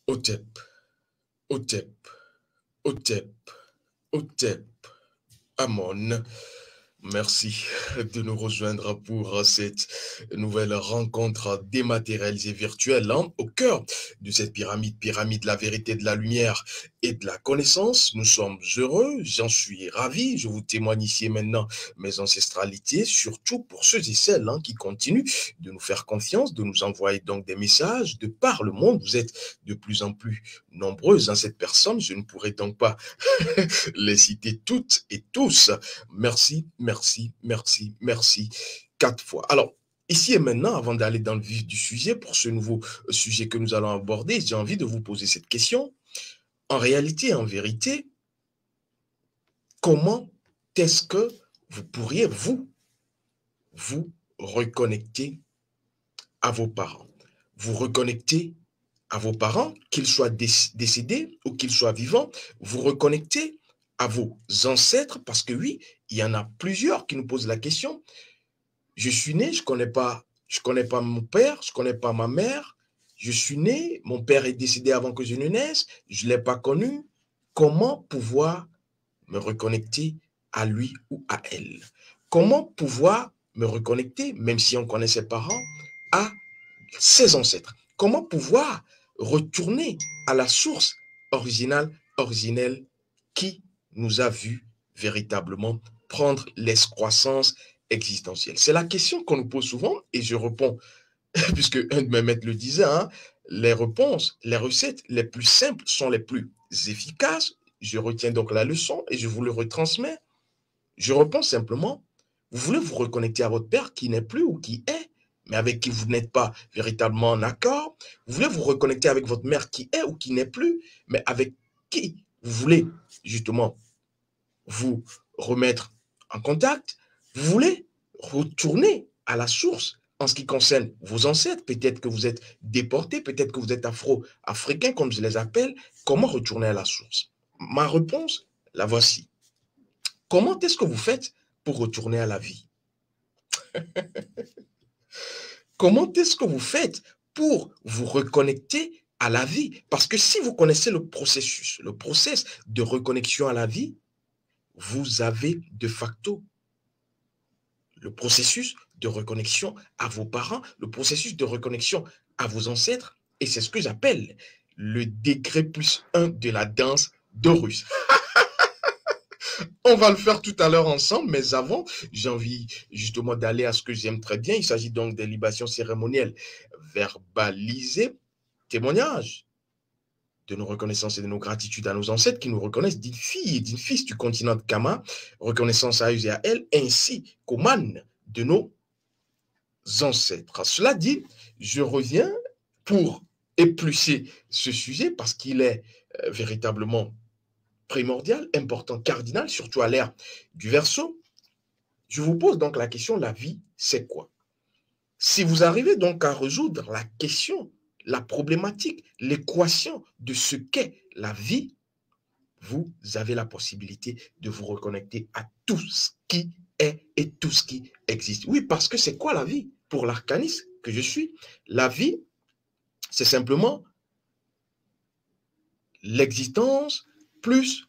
Otep, Otep, Otep, Otep, Amon. Merci de nous rejoindre pour cette nouvelle rencontre dématérialisée virtuelle, hein, au cœur de cette pyramide de la vérité, de la lumière et de la connaissance. Nous sommes heureux, j'en suis ravi. Je vous témoigne ici et maintenant mes ancestralités, surtout pour ceux et celles, hein, qui continuent de nous faire confiance, de nous envoyer donc des messages de par le monde. Vous êtes de plus en plus nombreuses, hein, cette personne. Je ne pourrais donc pas les citer toutes et tous. Merci, merci, merci, merci. 4 fois. Alors, ici et maintenant, avant d'aller dans le vif du sujet, pour ce nouveau sujet que nous allons aborder, j'ai envie de vous poser cette question. En réalité, en vérité, comment est-ce que vous pourriez, vous reconnecter à vos parents? Vous reconnecter à vos parents, qu'ils soient décédés ou qu'ils soient vivants, vous reconnecter à vos ancêtres, parce que oui, il y en a plusieurs qui nous posent la question. Je suis né, je connais pas mon père, je connais pas ma mère. Je suis né, mon père est décédé avant que je ne naisse, je l'ai pas connu. Comment pouvoir me reconnecter à lui ou à elle? Comment pouvoir me reconnecter, même si on connaît ses parents, à ses ancêtres? Comment pouvoir retourner à la source originale, originelle, qui nous a vu véritablement prendre l'escroissance existentielle? C'est la question qu'on nous pose souvent et je réponds, puisque un de mes maîtres le disait, hein, les réponses, les recettes les plus simples sont les plus efficaces. Je retiens donc la leçon et je vous le retransmets. Je réponds simplement, vous voulez vous reconnecter à votre père qui n'est plus ou qui est, mais avec qui vous n'êtes pas véritablement en accord. Vous voulez vous reconnecter avec votre mère qui est ou qui n'est plus, mais avec qui vous voulez justement vous remettre en contact. Vous voulez retourner à la source en ce qui concerne vos ancêtres. Peut-être que vous êtes déporté, peut-être que vous êtes afro-africain, comme je les appelle. Comment retourner à la source? Ma réponse, la voici. Comment est-ce que vous faites pour retourner à la vie? Comment est-ce que vous faites pour vous reconnecter à la vie? Parce que si vous connaissez le processus, le process de reconnexion à la vie, vous avez de facto le processus de reconnexion à vos parents, le processus de reconnexion à vos ancêtres. Et c'est ce que j'appelle le degré +1 de la danse d'Horus. On va le faire tout à l'heure ensemble, mais avant, j'ai envie justement d'aller à ce que j'aime très bien. Il s'agit donc des libations cérémonielles verbalisées, témoignages de nos reconnaissances et de nos gratitudes à nos ancêtres qui nous reconnaissent d'une fille et d'une fils du continent de Kama, reconnaissance à eux et à elles, ainsi qu'aux mânes de nos ancêtres. Cela dit, je reviens pour éplucher ce sujet parce qu'il est véritablement primordial, important, cardinal, surtout à l'ère du Verseau. Je vous pose donc la question, la vie, c'est quoi? Si vous arrivez donc à résoudre la question, la problématique, l'équation de ce qu'est la vie, vous avez la possibilité de vous reconnecter à tout ce qui est et tout ce qui existe. Oui, parce que c'est quoi la vie? Pour l'arcaniste que je suis, la vie, c'est simplement l'existence plus,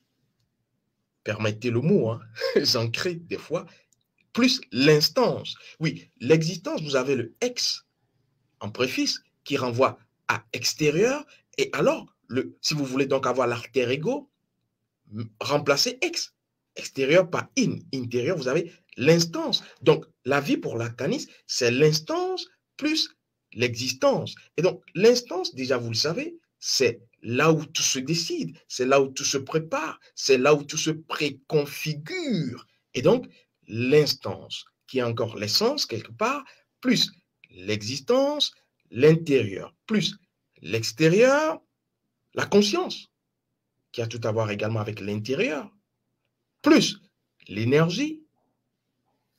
permettez le mot, hein, j'en crée des fois, plus l'instance. Oui, l'existence, vous avez le ex en préfixe qui renvoie à extérieur. Et alors, si vous voulez donc avoir l'alter ego, remplacez ex. Extérieur par in. Intérieur, vous avez l'instance. Donc, la vie pour l'arcaniste, c'est l'instance plus l'existence. Et donc, l'instance, déjà, vous le savez, c'est là où tout se décide, c'est là où tout se prépare, c'est là où tout se préconfigure. Et donc, l'instance, qui est encore l'essence quelque part, plus l'existence, l'intérieur, plus l'extérieur, la conscience, qui a tout à voir également avec l'intérieur, plus l'énergie,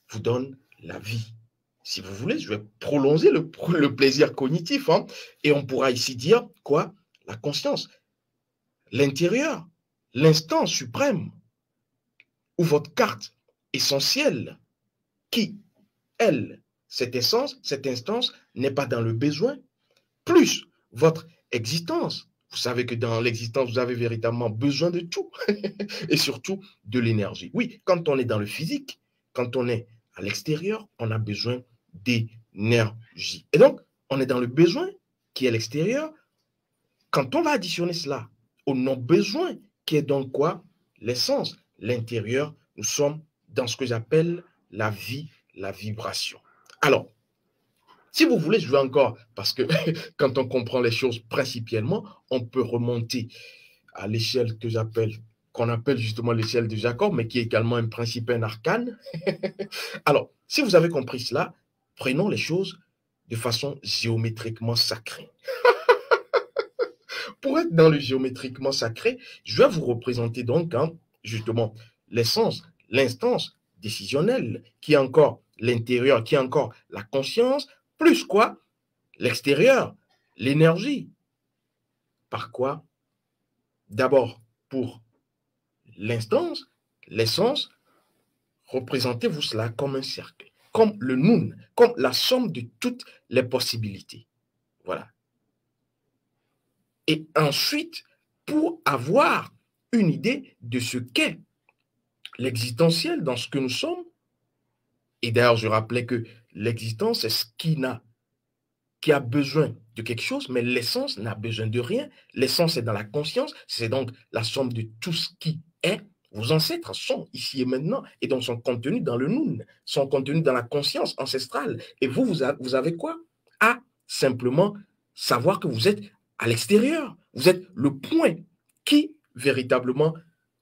vous donne la vie. Si vous voulez, je vais prolonger le plaisir cognitif, hein, et on pourra ici dire quoi? La conscience, l'intérieur, l'instant suprême, ou votre carte essentielle, qui, elle, cette essence, cette instance, n'est pas dans le besoin, plus votre existence, Vous savez que dans l'existence, vous avez véritablement besoin de tout et surtout de l'énergie. Oui, quand on est dans le physique, quand on est à l'extérieur, on a besoin d'énergie. Et donc, on est dans le besoin qui est l'extérieur. Quand on va additionner cela au non-besoin, qui est donc quoi? L'essence, l'intérieur, nous sommes dans ce que j'appelle la vie, la vibration. Alors, si vous voulez, je vais encore, parce que quand on comprend les choses principiellement, on peut remonter à l'échelle que j'appelle, qu'on appelle justement l'échelle de Jacob, mais qui est également un principe, un arcane. Alors, si vous avez compris cela, prenons les choses de façon géométriquement sacrée. Pour être dans le géométriquement sacré, je vais vous représenter donc justement l'essence, l'instance décisionnelle, qui est encore l'intérieur, qui est encore la conscience, plus quoi? L'extérieur, l'énergie. Par quoi? D'abord, pour l'instance, l'essence, représentez-vous cela comme un cercle, comme le nun, comme la somme de toutes les possibilités. Voilà. Et ensuite, pour avoir une idée de ce qu'est l'existentiel dans ce que nous sommes, et d'ailleurs, je rappelais que l'existence, c'est ce qui a besoin de quelque chose, mais l'essence n'a besoin de rien. L'essence est dans la conscience, c'est donc la somme de tout ce qui est. Vos ancêtres sont ici et maintenant, et donc sont contenus dans le Nun, sont contenus dans la conscience ancestrale. Et vous avez quoi? À simplement savoir que vous êtes à l'extérieur. Vous êtes le point qui véritablement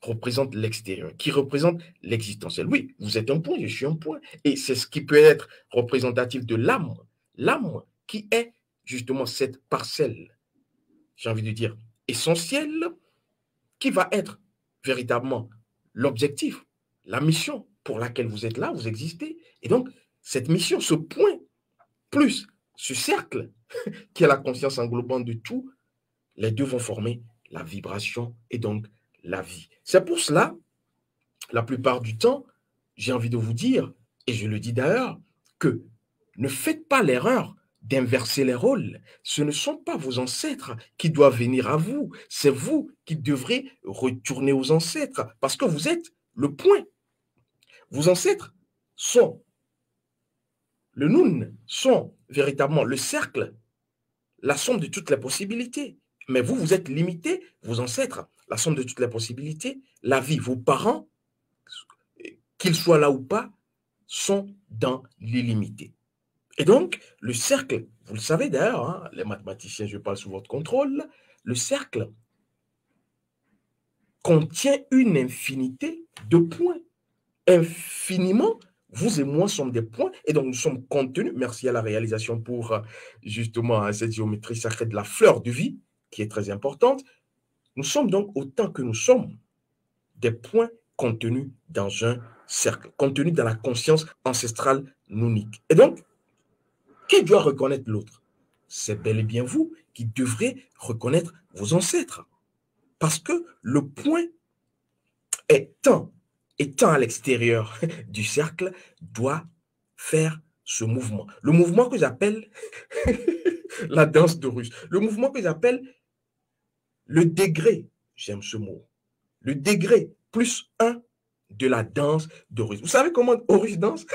représente l'extérieur, qui représente l'existentiel. Oui, vous êtes un point, je suis un point. Et c'est ce qui peut être représentatif de l'âme. L'âme qui est justement cette parcelle, j'ai envie de dire, essentielle, qui va être véritablement l'objectif, la mission pour laquelle vous êtes là, vous existez. Et donc, cette mission, ce point, plus ce cercle, qui est la conscience englobante de tout, les deux vont former la vibration et donc la vie. C'est pour cela, la plupart du temps, j'ai envie de vous dire, et je le dis d'ailleurs, que ne faites pas l'erreur d'inverser les rôles. Ce ne sont pas vos ancêtres qui doivent venir à vous, c'est vous qui devrez retourner aux ancêtres, parce que vous êtes le point. Vos ancêtres sont le Nun, sont véritablement le cercle, la somme de toutes les possibilités. Mais vous, vous êtes limité, vos ancêtres, la somme de toutes les possibilités, la vie, vos parents, qu'ils soient là ou pas, sont dans l'illimité. Et donc, le cercle, vous le savez d'ailleurs, hein, les mathématiciens, je parle sous votre contrôle, le cercle contient une infinité de points. Infiniment, vous et moi sommes des points, et donc nous sommes contenus, merci à la réalisation pour justement cette géométrie sacrée de la fleur de vie, qui est très importante. Nous sommes donc, autant que nous sommes, des points contenus dans un cercle, contenus dans la conscience ancestrale nounique. Et donc, qui doit reconnaître l'autre? C'est bel et bien vous qui devrez reconnaître vos ancêtres. Parce que le point étant à l'extérieur du cercle, doit faire ce mouvement. Le mouvement que j'appelle la danse d'Horus. Le mouvement que j'appelle le degré, j'aime ce mot, le degré plus 1 de la danse d'Horus. Vous savez comment Horus danse?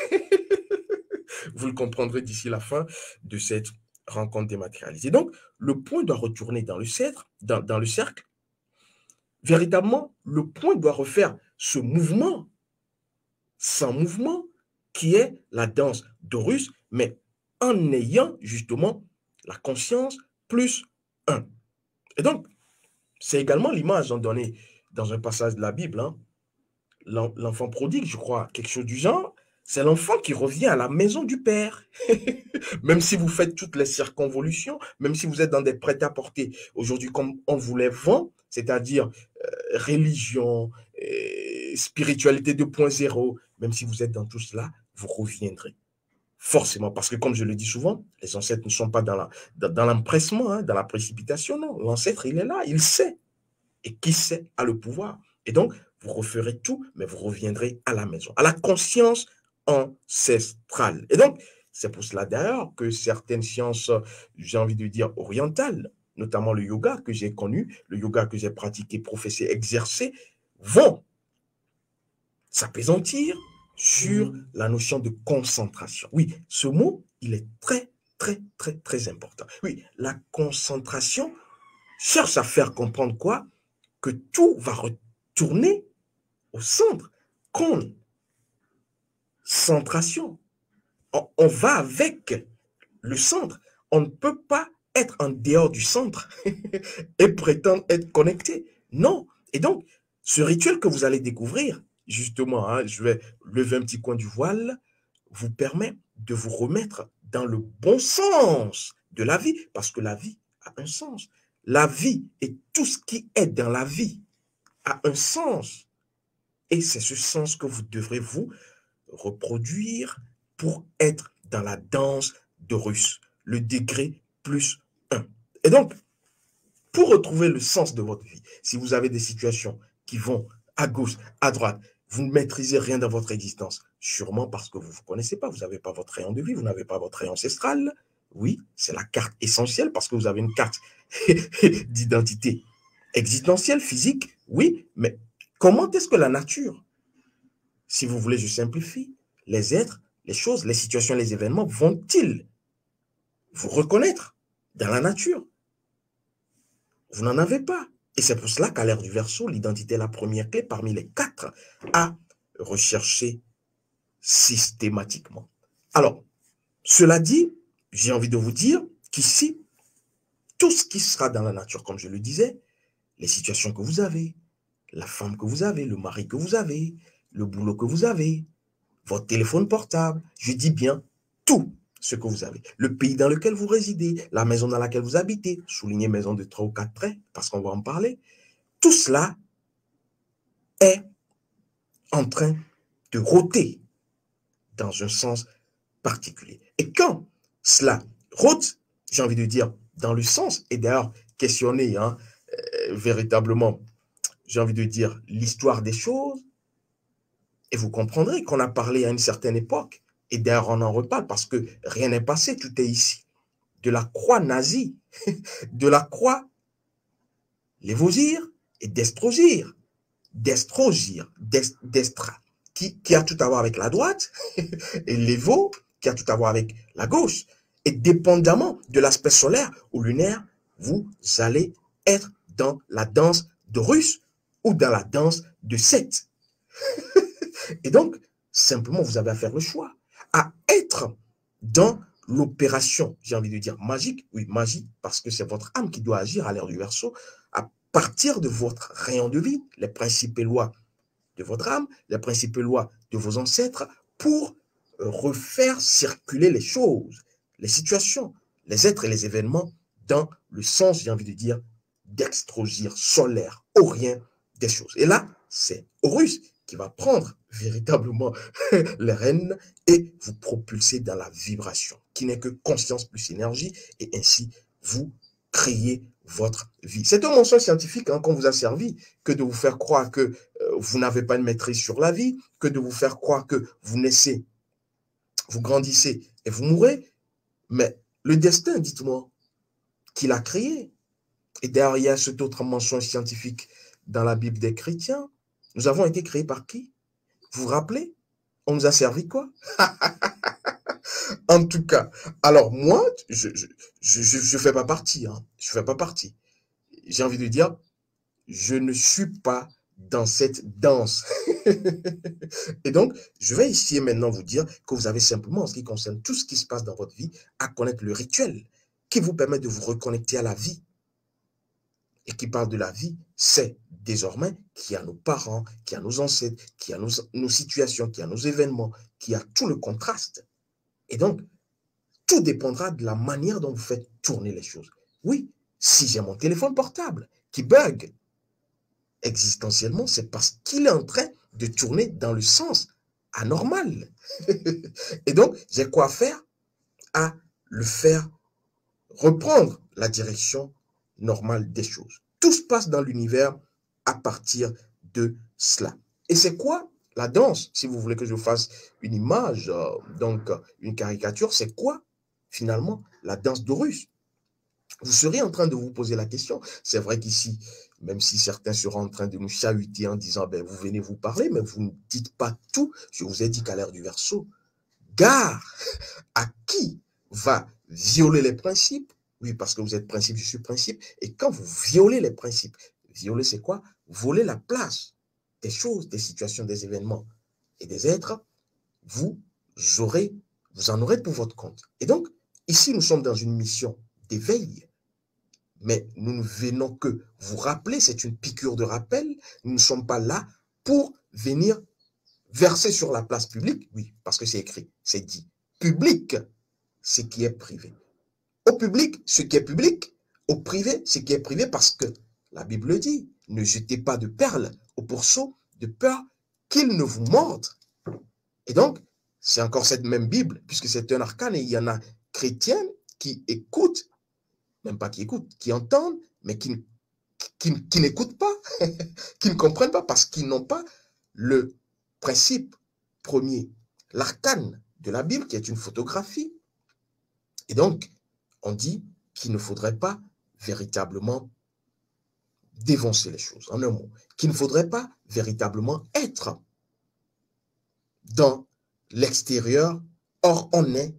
Vous le comprendrez d'ici la fin de cette rencontre dématérialisée. Donc, le point doit retourner dans le cercle. Véritablement, le point doit refaire ce mouvement, sans mouvement, qui est la danse d'Horus, mais en ayant justement la conscience plus 1. Et donc, c'est également l'image donnée dans un passage de la Bible, hein. L'enfant prodigue, je crois, quelque chose du genre, c'est l'enfant qui revient à la maison du Père. Même si vous faites toutes les circonvolutions, même si vous êtes dans des prêt-à-porter, aujourd'hui, comme on vous les vend, c'est-à-dire religion, spiritualité 2.0, même si vous êtes dans tout cela, vous reviendrez. Forcément, parce que comme je le dis souvent, les ancêtres ne sont pas dans l'empressement, hein, dans la précipitation, non. L'ancêtre, il est là, il sait. Et qui sait a le pouvoir. Et donc, vous referez tout, mais vous reviendrez à la maison, à la conscience ancestrale. Et donc, c'est pour cela d'ailleurs que certaines sciences, j'ai envie de dire orientales, notamment le yoga que j'ai connu, le yoga que j'ai pratiqué, professé, exercé, vont s'appesantir sur la notion de concentration. Oui, ce mot, il est très, très, très, très important. Oui, la concentration cherche à faire comprendre quoi? Que tout va retourner au centre. Concentration. On va avec le centre. On ne peut pas être en dehors du centre et prétendre être connecté. Non. Et donc, ce rituel que vous allez découvrir, justement, hein, je vais lever un petit coin du voile, vous permet de vous remettre dans le bon sens de la vie, parce que la vie a un sens. La vie et tout ce qui est dans la vie a un sens. Et c'est ce sens que vous devrez vous reproduire pour être dans la danse de Russe, le degré plus 1. Et donc, pour retrouver le sens de votre vie, si vous avez des situations qui vont à gauche, à droite, vous ne maîtrisez rien dans votre existence, sûrement parce que vous ne vous connaissez pas, vous n'avez pas votre rayon de vie, vous n'avez pas votre rayon ancestral. Oui, c'est la carte essentielle parce que vous avez une carte d'identité existentielle, physique, oui, mais comment est-ce que la nature, si vous voulez, je simplifie, les êtres, les choses, les situations, les événements vont-ils vous reconnaître dans la nature? Vous n'en avez pas. Et c'est pour cela qu'à l'ère du Verseau, l'identité est la première clé parmi les 4 à rechercher systématiquement. Alors, cela dit, j'ai envie de vous dire qu'ici, tout ce qui sera dans la nature, comme je le disais, les situations que vous avez, la femme que vous avez, le mari que vous avez, le boulot que vous avez, votre téléphone portable, je dis bien tout ce que vous avez. Le pays dans lequel vous résidez, la maison dans laquelle vous habitez, soulignez maison de 3 ou 4 traits, parce qu'on va en parler. Tout cela est en train de rôter dans un sens particulier. Et quand cela rôte, j'ai envie de dire, dans le sens, et d'ailleurs, questionner véritablement, j'ai envie de dire, l'histoire des choses, et vous comprendrez qu'on a parlé à une certaine époque, et d'ailleurs on en reparle parce que rien n'est passé, tout est ici. De la croix nazie, de la croix lévosire et destrosire, destra, qui a tout à voir avec la droite, et lévo, qui a tout à voir avec la gauche. Et dépendamment de l'aspect solaire ou lunaire, vous allez être dans la danse de Russe ou dans la danse de Seth. Et donc, simplement, vous avez à faire le choix, à être dans l'opération, j'ai envie de dire magique, oui, magie, parce que c'est votre âme qui doit agir à l'ère du Verseau, à partir de votre rayon de vie, les principes et lois de votre âme, les principes et lois de vos ancêtres, pour refaire circuler les choses, les situations, les êtres et les événements dans le sens, j'ai envie de dire, d'extrosir solaire, aurien des choses. Et là, c'est Horus qui va prendre véritablement les rênes et vous propulser dans la vibration, qui n'est que conscience plus énergie, et ainsi vous créez votre vie. C'est un mensonge scientifique qu'on vous a servi, que de vous faire croire que vous n'avez pas une maîtrise sur la vie, que de vous faire croire que vous naissez, vous grandissez et vous mourrez. Mais le destin, dites-moi, qui l'a créé. Et d'ailleurs, il y a cet autre mensonge scientifique dans la Bible des chrétiens. Nous avons été créés par qui? Vous vous rappelez? On nous a servi quoi? En tout cas, alors moi, je fais pas partie. Je fais pas partie. J'ai envie de dire, je ne suis pas dans cette danse. Et donc, je vais ici maintenant vous dire que vous avez simplement, en ce qui concerne tout ce qui se passe dans votre vie, à connaître le rituel qui vous permet de vous reconnecter à la vie. Et qui parle de la vie, c'est désormais qui a nos parents, qui a nos ancêtres, qui a nos situations, qui a nos événements, qui a tout le contraste. Et donc, tout dépendra de la manière dont vous faites tourner les choses. Oui, si j'ai mon téléphone portable qui bug, existentiellement, c'est parce qu'il est en train de tourner dans le sens anormal. Et donc, j'ai quoi faire? À le faire reprendre la direction normale des choses. Tout se passe dans l'univers à partir de cela. Et c'est quoi la danse? Si vous voulez que je fasse une image, donc une caricature, c'est quoi finalement la danse d'Horus? vous serez en train de vous poser la question. C'est vrai qu'ici, même si certains seront en train de nous chahuter en disant, ben, vous venez vous parler, mais vous ne dites pas tout. Je vous ai dit qu'à l'ère du Verseau, gare à qui va violer les principes. Oui, parce que vous êtes principe, je suis principe. Et quand vous violez les principes, violer, c'est quoi? Voler la place des choses, des situations, des événements et des êtres, vous en aurez pour votre compte. Et donc, ici, nous sommes dans une mission d'éveil, mais nous ne venons que vous rappeler, c'est une piqûre de rappel, nous ne sommes pas là pour venir verser sur la place publique, oui, parce que c'est écrit, c'est dit, public, ce qui est privé. Au public, ce qui est public, au privé, ce qui est privé, parce que la Bible dit, ne jetez pas de perles au pourceau de peur qu'il ne vous morde. Et donc, c'est encore cette même Bible, puisque c'est un arcane, et il y en a chrétiens qui écoutent, même pas qui écoutent, qui entendent, mais qui n'écoutent pas, qui ne comprennent pas, parce qu'ils n'ont pas le principe premier, l'arcane de la Bible, qui est une photographie. Et donc, on dit qu'il ne faudrait pas véritablement défoncer les choses, en un mot, qu'il ne faudrait pas véritablement être dans l'extérieur, or on est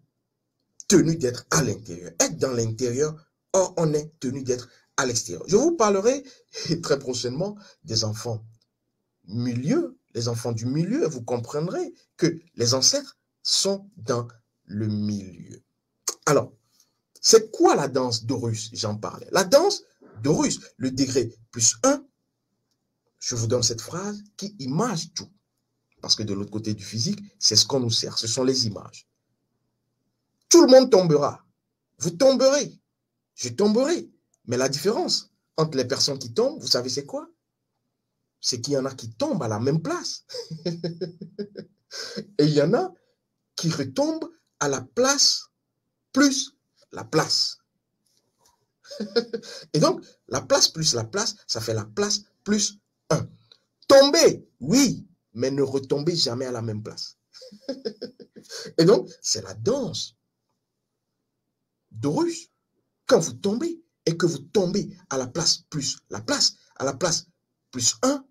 tenu d'être à l'intérieur. Être dans l'intérieur, or on est tenu d'être à l'extérieur. Je vous parlerai très prochainement des enfants milieu, les enfants du milieu, et vous comprendrez que les ancêtres sont dans le milieu. Alors, c'est quoi la danse d'Horus? J'en parlais. La danse d'Horus, le degré plus 1, je vous donne cette phrase qui image tout. Parce que de l'autre côté du physique, c'est ce qu'on nous sert, ce sont les images. Tout le monde tombera. Vous tomberez. Je tomberai. Mais la différence entre les personnes qui tombent, vous savez c'est quoi? C'est qu'il y en a qui tombent à la même place. Et il y en a qui retombent à la place plus la place. Et donc, la place plus la place, ça fait la place plus 1. Tomber, oui, mais ne retombez jamais à la même place. Et donc, c'est la danse d'Horus. Quand vous tombez et que vous tombez à la place plus la place, à la place plus 1,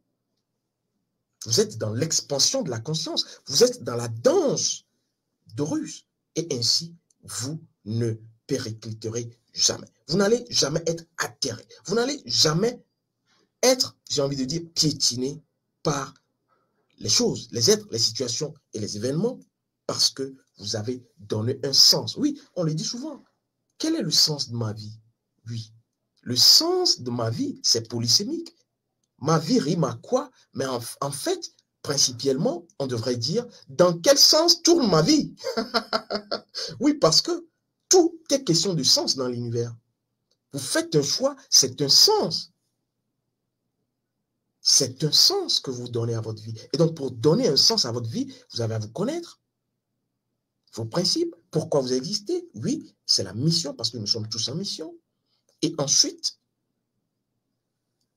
vous êtes dans l'expansion de la conscience. Vous êtes dans la danse d'Horus. Et ainsi, vous ne péricliterez jamais. Vous n'allez jamais être atterré. Vous n'allez jamais être, j'ai envie de dire, piétiné par les choses, les êtres, les situations et les événements, parce que vous avez donné un sens. Oui, on le dit souvent. Quel est le sens de ma vie? Oui, le sens de ma vie, c'est polysémique. Ma vie rime à quoi? Mais en fait, principalement, on devrait dire dans quel sens tourne ma vie? Oui, parce que tout est question de sens dans l'univers. Vous faites un choix, c'est un sens. C'est un sens que vous donnez à votre vie. Et donc, pour donner un sens à votre vie, vous avez à vous connaître. Vos principes, pourquoi vous existez. Oui, c'est la mission, parce que nous sommes tous en mission. Et ensuite,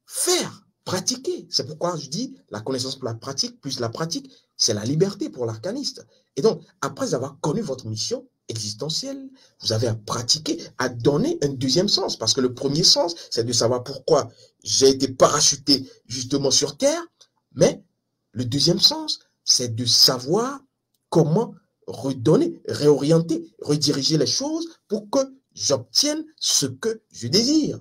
faire, pratiquer. C'est pourquoi je dis la connaissance pour la pratique, plus la pratique, c'est la liberté pour l'arcaniste. Et donc, après avoir connu votre mission existentielle, vous avez à pratiquer, à donner un deuxième sens. Parce que le premier sens, c'est de savoir pourquoi j'ai été parachuté justement sur Terre. Mais le deuxième sens, c'est de savoir comment redonner, réorienter, rediriger les choses pour que j'obtienne ce que je désire.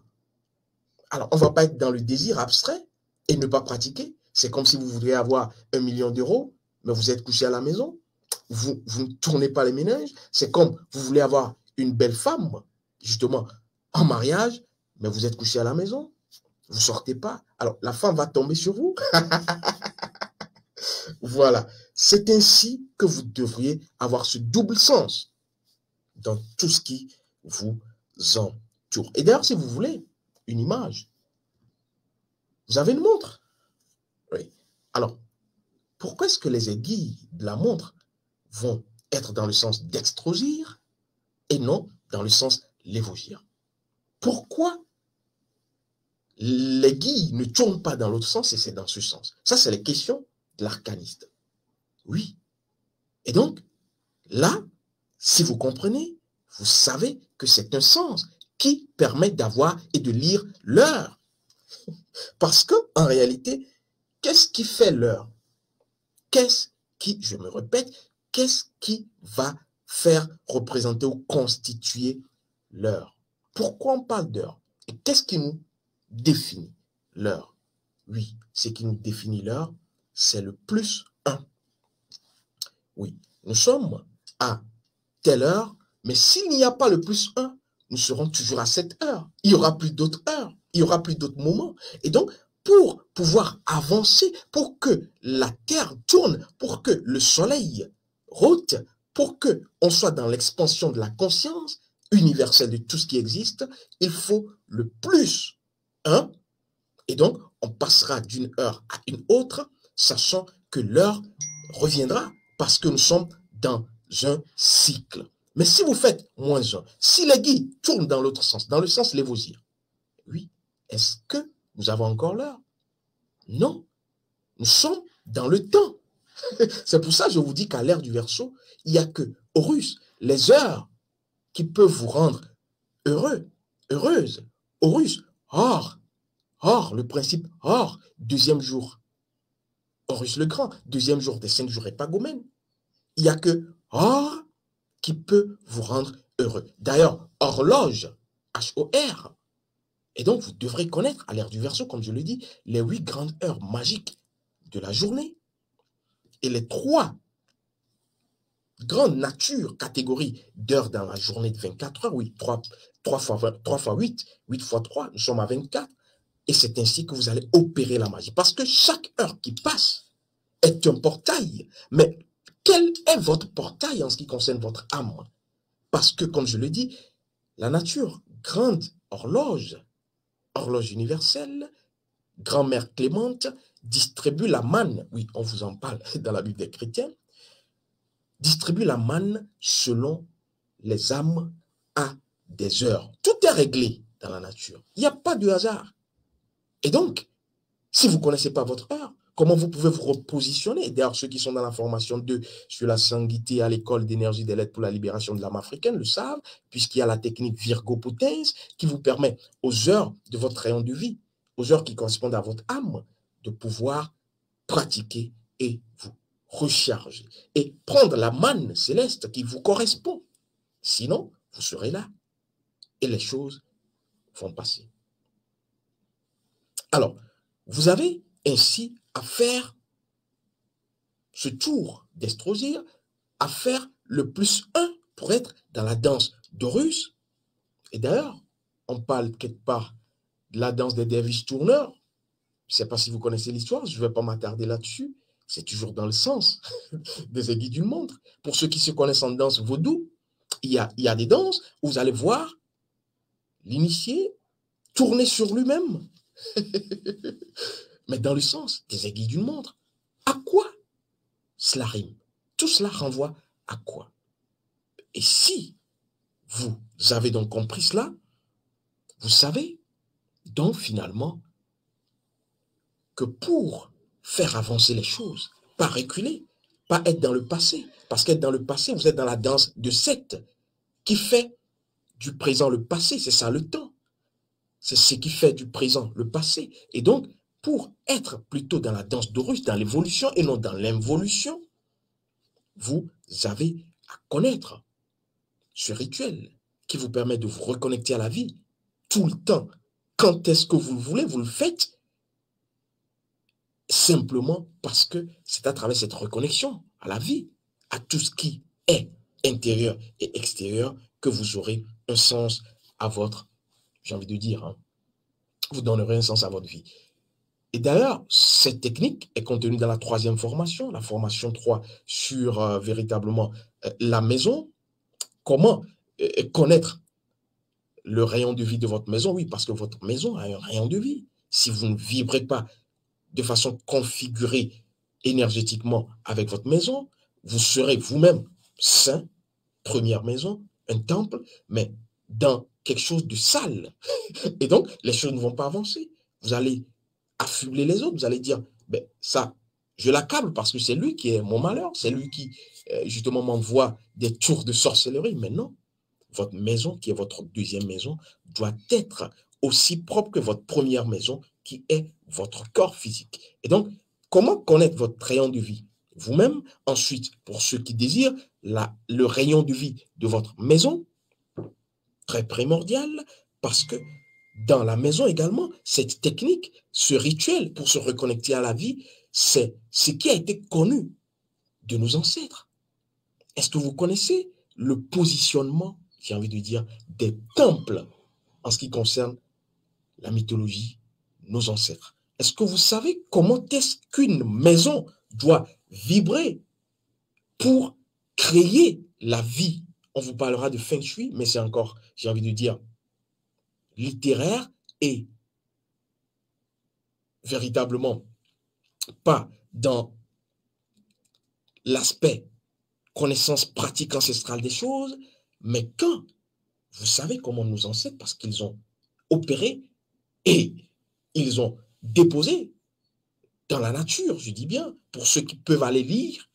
Alors, on ne va pas être dans le désir abstrait et ne pas pratiquer. C'est comme si vous vouliez avoir 1 million d'euros, mais vous êtes couché à la maison. Vous ne tournez pas les ménages. C'est comme vous voulez avoir une belle femme, justement, en mariage, mais vous êtes couché à la maison. Vous ne sortez pas. Alors, la femme va tomber sur vous. Voilà. C'est ainsi que vous devriez avoir ce double sens dans tout ce qui vous entoure. Et d'ailleurs, si vous voulez une image, vous avez une montre. Oui. Alors, pourquoi est-ce que les aiguilles de la montre vont être dans le sens d'extrosir et non dans le sens lévogir? Pourquoi l'aiguille ne tourne pas dans l'autre sens et c'est dans ce sens? Ça, c'est les questions de l'arcaniste. Oui. Et donc, là, si vous comprenez, vous savez que c'est un sens qui permet d'avoir et de lire l'heure. Parce que, en réalité, qu'est-ce qui fait l'heure? Qu'est-ce qui, je me répète, qu'est-ce qui va faire représenter ou constituer l'heure? Pourquoi on parle d'heure? Et qu'est-ce qui nous définit l'heure? Oui, ce qui nous définit l'heure, c'est le plus 1. Oui, nous sommes à telle heure, mais s'il n'y a pas le plus 1, nous serons toujours à cette heure. Il n'y aura plus d'autres heures, il n'y aura plus d'autres moments. Et donc, pour pouvoir avancer, pour que la Terre tourne, pour que le Soleil rote, pour que on soit dans l'expansion de la conscience universelle de tout ce qui existe, il faut le plus 1. Et donc, on passera d'une heure à une autre, sachant que l'heure reviendra parce que nous sommes dans un cycle. Mais si vous faites -1, si l'aiguille tourne dans l'autre sens, dans le sens lévosien, oui, est-ce que nous avons encore l'heure? Non, nous sommes dans le temps. C'est pour ça que je vous dis qu'à l'ère du Verseau, il n'y a que Horus, les heures qui peuvent vous rendre heureux, heureuse. Horus, Or, le principe, or, deuxième jour. Horus le Grand, deuxième jour des 5 jours épagomènes. Il n'y a que or qui peut vous rendre heureux. D'ailleurs, horloge, H-O-R. Et donc, vous devrez connaître, à l'ère du Verseau, comme je le dis, les 8 grandes heures magiques de la journée. Et les 3 grandes natures, catégories d'heures dans la journée de 24 heures. Oui, 3 fois 8, 8 fois 3, nous sommes à 24. Et c'est ainsi que vous allez opérer la magie. Parce que chaque heure qui passe est un portail. Mais quel est votre portail en ce qui concerne votre âme? Parce que, comme je le dis, la nature, grande horloge, horloge universelle, grand-mère Clémente, distribue la manne. Oui, on vous en parle dans la Bible des chrétiens. Distribue la manne selon les âmes à des heures. Tout est réglé dans la nature. Il n'y a pas de hasard. Et donc, si vous ne connaissez pas votre heure, comment vous pouvez vous repositionner? D'ailleurs, ceux qui sont dans la formation 2 sur la sanguité à l'école d'énergie des lettres pour la libération de l'âme africaine le savent, puisqu'il y a la technique Virgo Potens qui vous permet, aux heures de votre rayon de vie, aux heures qui correspondent à votre âme, de pouvoir pratiquer et vous recharger et prendre la manne céleste qui vous correspond. Sinon, vous serez là et les choses vont passer. Alors, vous avez ainsi à faire ce tour d'Estrosir, à faire le plus 1 pour être dans la danse d'Horus. Et d'ailleurs, on parle quelque part de la danse des derviches tourneurs. Je ne sais pas si vous connaissez l'histoire, je ne vais pas m'attarder là-dessus. C'est toujours dans le sens des aiguilles d'une montre. Pour ceux qui se connaissent en danse vaudou, il y a des danses où vous allez voir l'initié tourner sur lui-même. Mais dans le sens des aiguilles d'une montre. À quoi cela rime? Tout cela renvoie à quoi? Et si vous avez donc compris cela, vous savez donc finalement que pour faire avancer les choses, pas reculer, pas être dans le passé, parce qu'être dans le passé, vous êtes dans la danse de 7 qui fait du présent le passé, c'est ça le temps. C'est ce qui fait du présent le passé. Et donc, pour être plutôt dans la danse d'Horus, dans l'évolution et non dans l'involution, vous avez à connaître ce rituel qui vous permet de vous reconnecter à la vie tout le temps. Quand est-ce que vous le voulez, vous le faites simplement parce que c'est à travers cette reconnexion à la vie, à tout ce qui est intérieur et extérieur, que vous aurez un sens à votre, j'ai envie de dire, hein, vous donnerez un sens à votre vie. Et d'ailleurs, cette technique est contenue dans la 3e formation, la formation 3 sur véritablement la maison. Comment connaître le rayon de vie de votre maison? Oui, parce que votre maison a un rayon de vie. Si vous ne vibrez pas de façon configurée énergétiquement avec votre maison, vous serez vous-même saint, première maison, un temple, mais dans quelque chose de sale. Et donc, les choses ne vont pas avancer. Vous allez affubler les autres, vous allez dire, ben, ça, je l'accable parce que c'est lui qui est mon malheur, c'est lui qui, justement, m'envoie des tours de sorcellerie. Mais non, votre maison, qui est votre deuxième maison, doit être aussi propre que votre première maison, qui est votre corps physique. Et donc, comment connaître votre rayon de vie vous-même? Ensuite, pour ceux qui désirent, le rayon de vie de votre maison, très primordial, parce que dans la maison également, cette technique, ce rituel pour se reconnecter à la vie, c'est ce qui a été connu de nos ancêtres. Est-ce que vous connaissez le positionnement, j'ai envie de dire, des temples en ce qui concerne la mythologie, nos ancêtres? Est-ce que vous savez comment est-ce qu'une maison doit vibrer pour créer la vie? On vous parlera de Feng Shui, mais c'est encore, j'ai envie de dire, littéraire et véritablement pas dans l'aspect connaissance pratique ancestrale des choses, mais quand vous savez comment nos ancêtres, parce qu'ils ont opéré et ils ont déposé dans la nature, je dis bien, pour ceux qui peuvent aller lire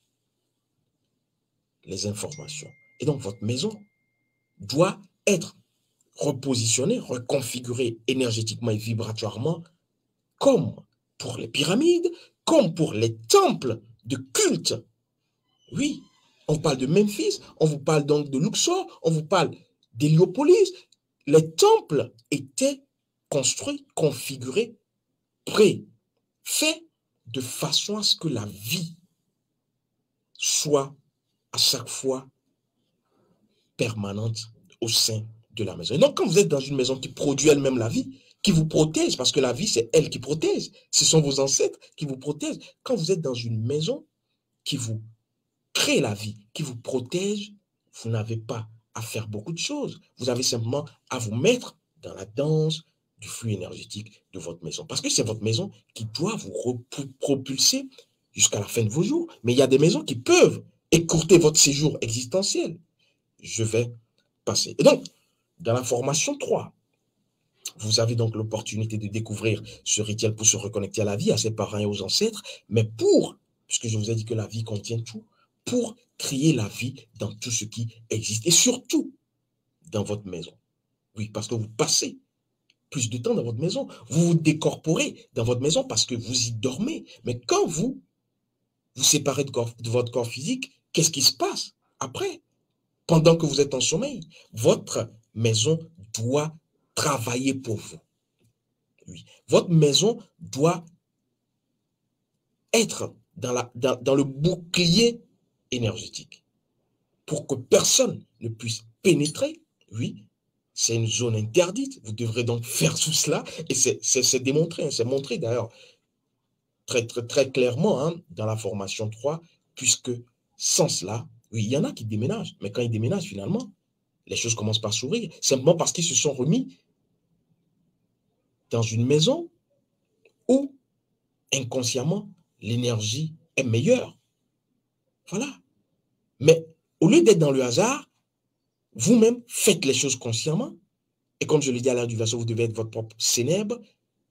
les informations. Et donc, votre maison doit être repositionnée, reconfigurée énergétiquement et vibratoirement, comme pour les pyramides, comme pour les temples de culte. Oui, on parle de Memphis, on vous parle donc de Luxor, on vous parle d'Héliopolis. Les temples étaient construits, configurés, prêts, faits de façon à ce que la vie soit à chaque fois permanente au sein de la maison. Et donc, quand vous êtes dans une maison qui produit elle-même la vie, qui vous protège, parce que la vie, c'est elle qui protège, ce sont vos ancêtres qui vous protègent. Quand vous êtes dans une maison qui vous crée la vie, qui vous protège, vous n'avez pas à faire beaucoup de choses. Vous avez simplement à vous mettre dans la danse du flux énergétique de votre maison. Parce que c'est votre maison qui doit vous propulser jusqu'à la fin de vos jours. Mais il y a des maisons qui peuvent écourter votre séjour existentiel. Je vais passer. Et donc, dans la formation 3, vous avez donc l'opportunité de découvrir ce rituel pour se reconnecter à la vie, à ses parents et aux ancêtres, mais puisque je vous ai dit que la vie contient tout, pour créer la vie dans tout ce qui existe et surtout dans votre maison. Oui, parce que vous passez plus de temps dans votre maison, vous vous décorporez dans votre maison parce que vous y dormez. Mais quand vous vous séparez de votre corps physique, qu'est-ce qui se passe après? Pendant que vous êtes en sommeil, votre maison doit travailler pour vous. Oui. Votre maison doit être dans le bouclier énergétique pour que personne ne puisse pénétrer. Oui, c'est une zone interdite. Vous devrez donc faire tout cela. Et c'est démontré, hein, c'est montré d'ailleurs très clairement hein, dans la formation 3, puisque sans cela, oui, il y en a qui déménagent. Mais quand ils déménagent, finalement, les choses commencent par sourire. Simplement parce qu'ils se sont remis dans une maison où, inconsciemment, l'énergie est meilleure. Voilà. Mais au lieu d'être dans le hasard, vous-même faites les choses consciemment. Et comme je l'ai dit à l'heure du verset, vous devez être votre propre célèbre.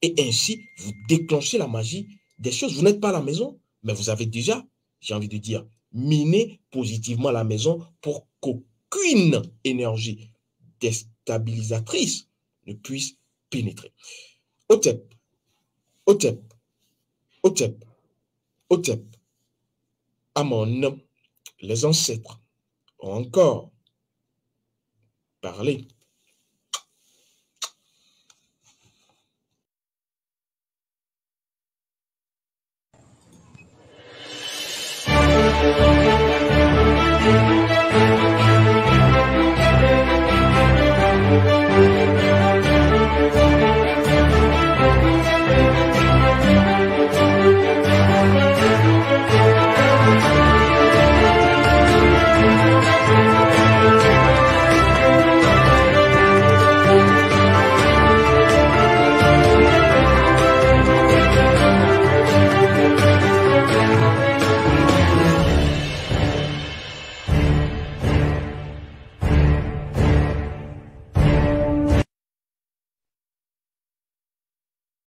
Et ainsi, vous déclenchez la magie des choses. Vous n'êtes pas à la maison, mais vous avez déjà, j'ai envie de dire, miné positivement la maison pour qu'aucune énergie déstabilisatrice ne puisse pénétrer. Hotep, Hotep, Hotep, Hotep, Amon, les ancêtres ont encore parlé